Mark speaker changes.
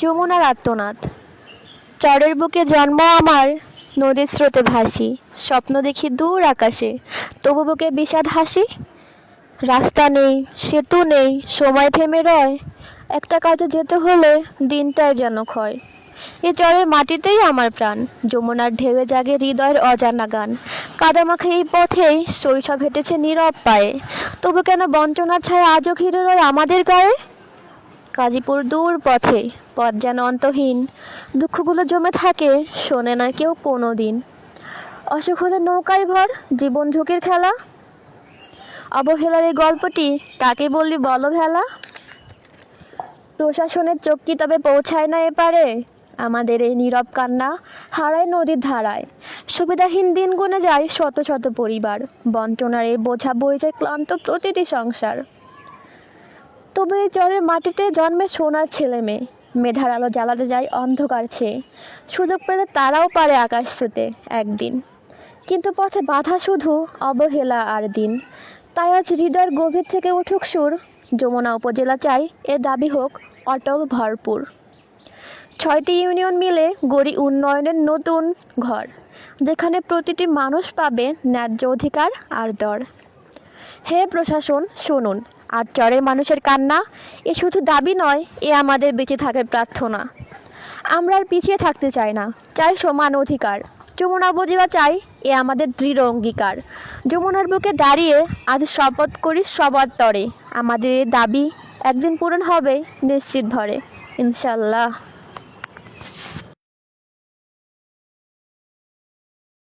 Speaker 1: যমুনার আর্তনাদ। চরের বুকে জন্ম আমার, নদীর স্রোতে ভাসি, স্বপ্ন দেখি দূর আকাশে, তবু বুকে বিষাদ হাসি। রাস্তা নেই, সেতু নেই, সময় থেমে রয়, একটা কাজে যেতে হলে দিনটাই যেন ক্ষয়। এ চরের মাটিতেই আমার প্রাণ, যমুনার ঢেউয়ে জাগে হৃদয়ের অজানা গান। কাদামাখা এই পথেই শৈশব হেঁটেছে নীরব পায়ে, তবু কেন বঞ্চনার ছায়া আজও ঘিরে রয় আমাদের গায়ে। গাজীপুর দূর পথে, পথ যেন অন্তহীন, দুঃখগুলো জমে থাকে, শোনে না কেউ কোনো দিন। অসুখ হলে নৌকায় ভর, জীবন ঝুঁকির খেলা, অবহেলার এই গল্পটি কাকে বললি বলো ভেলা। প্রশাসনের চোখ কি তবে পৌঁছায় না এপারে, আমাদের এই নীরব কান্না হারায় নদীর ধারায়। সুবিধাহীন দিন গুনে যায় শত শত পরিবার, বঞ্চনার এই বোঝা বয়ে যায় ক্লান্ত প্রতিটি সংসার। তবে এই চরের মাটিতে জন্মে সোনার ছেলে মেয়ে, মেধার আলো জ্বালাতে যায় অন্ধকার ছেয়ে। সুযোগ পেলে তারাও পারে আকাশ ছুতে একদিন, কিন্তু পথে বাধা শুধু অবহেলা আর দিন। তাই আজ হৃদয়ের গভীর থেকে উঠুক সুর, যমুনা উপজেলা চাই এ দাবি হোক অটল ভরপুর। 6টি ইউনিয়ন মিলে গড়ি উন্নয়নের নতুন ঘর, যেখানে প্রতিটি মানুষ পাবে ন্যায্য অধিকার আর দর। হে প্রশাসন শুনুন, আজ চরের মানুষের কান্না, এ শুধু দাবি নয়, এ আমাদের বেঁচে থাকার প্রার্থনা। আমরা আর পিছিয়ে থাকতে চাই না, চাই সমান অধিকার। যমুনা উপজেলা চাই এ আমাদের দৃঢ় অঙ্গীকার। যমুনার বুকে দাঁড়িয়ে আজ শপথ করি সবার তরে, আমাদের এ দাবি একদিন পূরণ হবে নিশ্চিত ভরে, ইনশাল্লাহ।